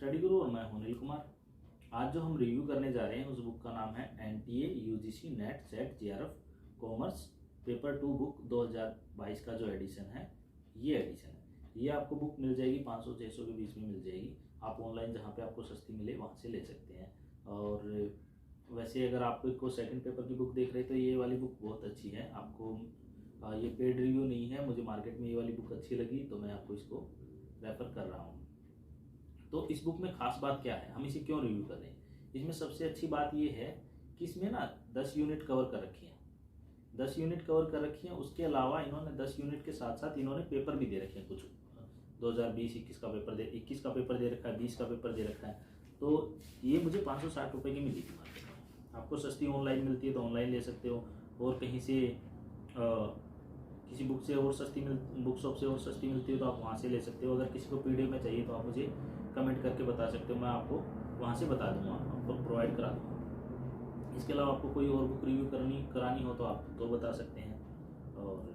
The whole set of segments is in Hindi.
स्टडी गुरु और मैं हूं अनिल कुमार। आज जो हम रिव्यू करने जा रहे हैं उस बुक का नाम है NTA UGC net set JRF commerce paper 2 book 2022 का जो एडिशन है ये एडिशन है। ये आपको बुक मिल जाएगी 500-600 के बीच में मिल जाएगी। आप ऑनलाइन जहाँ पे आपको सस्ती मिले वहाँ से ले सकते हैं। और वैसे अगर आपको सेकंड पेपर की बुक देख रहे हैं तो ये वाली बुक बहुत अच्छी है। आपको ये पेड रिव्यू नहीं है, मुझे मार्केट में ये वाली बुक अच्छी लगी तो मैं आपको इसको रेफर कर रहा हूँ। तो इस बुक में खास बात क्या है, हम इसे क्यों रिव्यू कर रहे हैं? इसमें सबसे अच्छी बात ये है कि इसमें ना 10 यूनिट कवर कर रखी है। 10 यूनिट कवर कर रखी है। उसके अलावा इन्होंने 10 यूनिट के साथ साथ इन्होंने पेपर भी दे रखे हैं। कुछ 2020-21 का पेपर 21 का पेपर दे रखा है, 20 का पेपर दे रखा है। तो ये मुझे 560 रुपये की मिली थी मार्केट में। आपको सस्ती ऑनलाइन मिलती है तो ऑनलाइन ले सकते हो, और कहीं से किसी बुक से और सस्ती बुक शॉप से और सस्ती मिलती है तो आप वहाँ से ले सकते हो। अगर किसी को PDF में चाहिए तो आप मुझे कमेंट करके बता सकते हो, मैं आपको वहाँ से बता दूँगा, आपको प्रोवाइड करा दूँगा। इसके अलावा आपको कोई और बुक रिव्यू करानी हो तो आप तो बता सकते हैं। और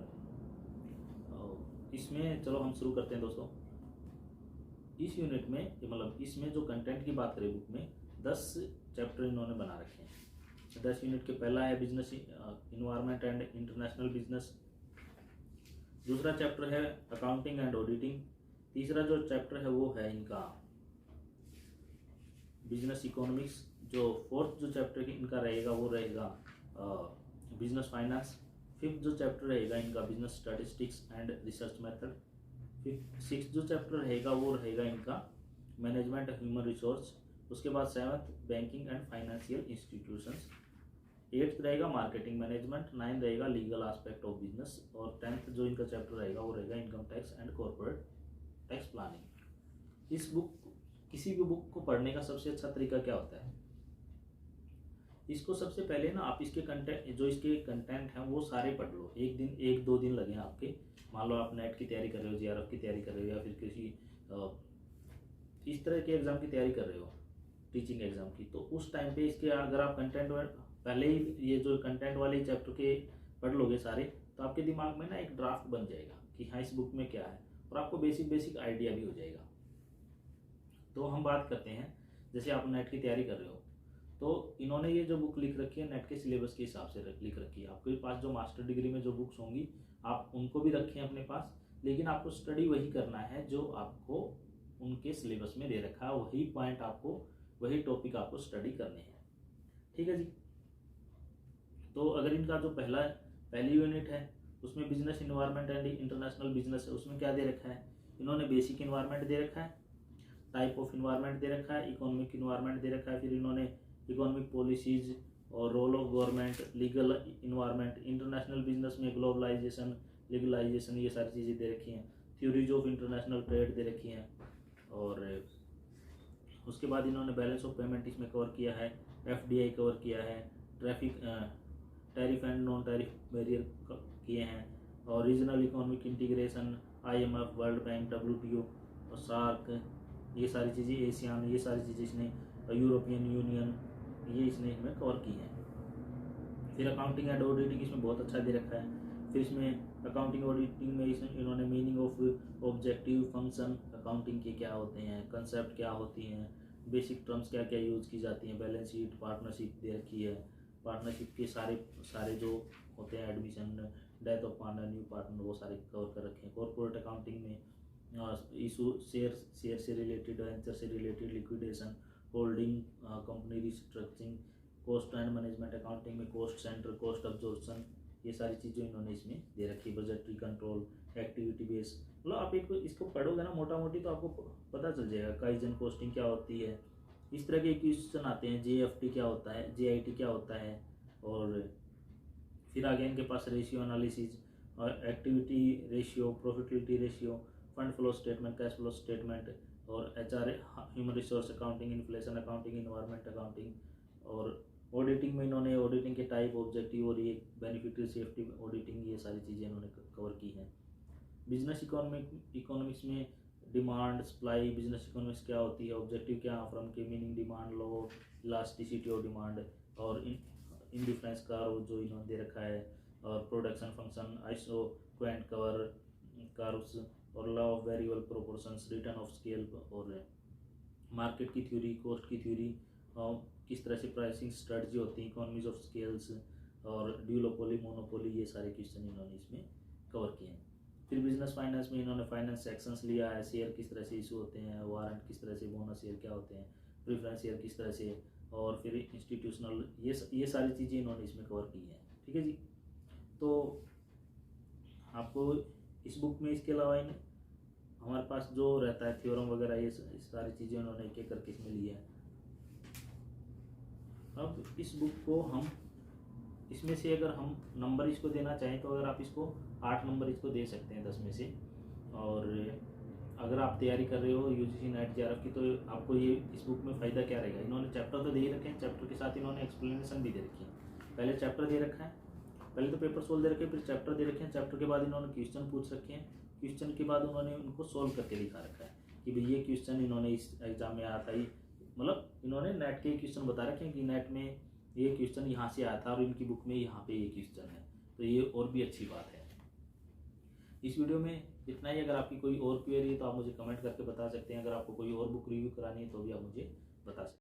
इसमें चलो हम शुरू करते हैं दोस्तों। इस यूनिट में मतलब इसमें जो कंटेंट की बात करें बुक में 10 चैप्टर इन्होंने बना रखे हैं। 10 यूनिट के पहला है business environment and international business. दूसरा चैप्टर है अकाउंटिंग एंड ऑडिटिंग। तीसरा जो चैप्टर है वो है इनका बिजनेस इकोनॉमिक्स। जो फोर्थ जो चैप्टर इनका रहेगा वो रहेगा बिजनेस फाइनेंस। फिफ्थ जो चैप्टर रहेगा इनका business statistics and research method. Sixth जो चैप्टर रहेगा वो रहेगा इनका मैनेजमेंट ह्यूमन रिसोर्स। उसके बाद 7th banking and financial institutions. 8th रहेगा मार्केटिंग मैनेजमेंट। 9th रहेगा लीगल एस्पेक्ट ऑफ बिजनेस। और 10th जो इनका चैप्टर रहेगा वो रहेगा income tax and corporate tax planning. इस बुक किसी भी बुक को पढ़ने का सबसे अच्छा तरीका क्या होता है? इसको सबसे पहले ना आप इसके कंटेंट हैं वो सारे पढ़ लो। 1-2 दिन लगे आपके। मान लो आप नेट की तैयारी कर रहे हो, JRF की तैयारी कर रहे हो, या फिर किसी इस तरह के एग्जाम की तैयारी कर रहे हो, टीचिंग एग्जाम की, तो उस टाइम पे इसके अगर आप कंटेंट पहले ही ये जो कंटेंट वाले चैप्टर के पढ़ लोगे सारे, तो आपके दिमाग में ना एक ड्राफ्ट बन जाएगा कि हाँ इस बुक में क्या है, और आपको बेसिक आइडिया भी हो जाएगा। तो हम बात करते हैं, जैसे आप नेट की तैयारी कर रहे हो तो इन्होंने ये जो बुक लिख रखी है नेट के सिलेबस के हिसाब से लिख रखी है। आपके पास जो मास्टर डिग्री में जो बुक्स होंगी आप उनको भी रखें अपने पास, लेकिन आपको स्टडी वही करना है जो आपको उनके सिलेबस में दे रखा है। वही पॉइंट आपको, वही टॉपिक आपको स्टडी करने हैं। ठीक है जी। तो अगर इनका जो पहली यूनिट है उसमें business environment and international business है, उसमें क्या दे रखा है? इन्होंने बेसिक इन्वायरमेंट दे रखा है, टाइप ऑफ इन्वायरमेंट दे रखा है, इकोनॉमिक इन्वायरमेंट दे रखा है, फिर इन्होंने इकोनॉमिक पॉलिसीज और role of government, legal environment, international business में ग्लोबलाइजेशन, लीगलाइजेशन, ये सारी चीज़ें दे रखी हैं। थ्योरीज ऑफ इंटरनेशनल ट्रेड दे रखी हैं। और उसके बाद इन्होंने बैलेंस ऑफ पेमेंट इसमें कवर किया है, FDI कवर किया है, tariff and non tariff barrier किए हैं, और regional economic integration, IMF, world bank, WTO और सार्क, ये सारी चीज़ें, एशियान, ये सारी चीज़ें इसने, यूरोपियन यूनियन, ये इसने इसमें कवर की हैं। फिर अकाउंटिंग एंड ऑडिटिंग इसमें बहुत अच्छा दे रखा है। फिर इसमें अकाउंटिंग ऑडिटिंग में इन्होंने meaning of objective function, accounting के क्या होते हैं, कंसेप्ट क्या होती हैं, बेसिक टर्म्स क्या क्या यूज़ की जाती हैं, बैलेंस शीट, पार्टनरशिप दे रखी है। पार्टनरशिप के सारे जो होते हैं, admission, death of partner, new partner, वो सारे कवर कर रखे हैं। कॉर्पोरेट अकाउंटिंग में इशू शेयर से रिलेटेड, वेंचर से related, liquidation, holding company restructuring, cost and management accounting में कॉस्ट सेंटर, कॉस्ट अब्जॉर्प्शन, ये सारी चीज़ें इन्होंने इसमें दे रखी है। बजटरी कंट्रोल, एक्टिविटी बेस, मतलब आप इसको पढ़ोगे ना मोटा मोटी तो आपको पता चल जाएगा। काइजन कॉस्टिंग क्या होती है, इस तरह के क्वेश्चन आते हैं। JFT क्या होता है, JIT क्या होता है, और फिर आगे इनके पास रेशियो एनालिसिस और activity ratio, profitability ratio, fund flow statement, cash flow statement, और HR, human resource accounting, inflation accounting, environment accounting. और ऑडिटिंग में इन्होंने ऑडिटिंग के टाइप, ऑब्जेक्टिव और ये बेनिफिटरी सेफ्टी ऑडिटिंग, ये सारी चीज़ें इन्होंने कवर की हैं। बिजनेस इकोनॉमिक्स में डिमांड, सप्लाई, बिजनेस इकोनॉमिक्स क्या होती है, ऑब्जेक्टिव क्या है फर्म के, meaning, demand, law, elasticity of demand, और इंडिफरेंस कर्व जो इन्होंने दे रखा है, और production function, isoquant curves, और law of variable proportions, return of scale, और मार्केट की थ्योरी, कॉस्ट की थ्योरी, और किस तरह से प्राइसिंग स्ट्रेटजी होती है, इकोनॉमीज ऑफ स्केल्स और ड्यूलोपोली, मोनोपोली, ये सारे क्वेश्चन इन्होंने इसमें कवर किए हैं। फिर बिजनेस फाइनेंस में इन्होंने फाइनेंस सेक्शंस लिया है, शेयर किस तरह से इशू होते हैं, वारंट किस तरह से, बोनस शेयर क्या होते हैं, प्रेफरेंस शेयर किस तरह से, और फिर इंस्टीट्यूशनल, ये सारी चीज़ें इन्होंने इसमें कवर की हैं। ठीक है जी। तो आपको इस बुक में इसके अलावा हमारे पास जो रहता है थ्योरम वगैरह, ये सारी चीज़ें उन्होंने एक एक करके इसमें लिया है। अब इस बुक को हम इसमें से अगर हम नंबर इसको देना चाहें तो अगर आप इसको 8 नंबर इसको दे सकते हैं 10 में से। और अगर आप तैयारी कर रहे हो यूजीसी नेट जेआरएफ की, तो आपको ये इस बुक में फ़ायदा क्या रहेगा, इन्होंने चैप्टर तो दे ही रखे हैं, चैप्टर के साथ इन्होंने एक्सप्लेनेशन भी दे रखी है। पहले चैप्टर दे रखा है, पहले तो पेपर सोल्व दे रखे हैं, फिर चैप्टर दे रखे हैं, चैप्टर के बाद इन्होंने क्वेश्चन पूछ रखे हैं, क्वेश्चन के बाद उन्होंने उनको सोल्व करके दिखा रखा है कि भाई ये क्वेश्चन इन्होंने इस एग्जाम में आया था, मतलब इन्होंने नेट के क्वेश्चन बता रखे हैं कि नेट में ये क्वेश्चन यहाँ से आया था और इनकी बुक में यहाँ पे ये क्वेश्चन है, तो ये और भी अच्छी बात है। इस वीडियो में इतना ही। अगर आपकी कोई और क्वेरी है तो आप मुझे कमेंट करके बता सकते हैं। अगर आपको कोई और बुक रिव्यू करानी है तो भी आप मुझे बता सकते हैं।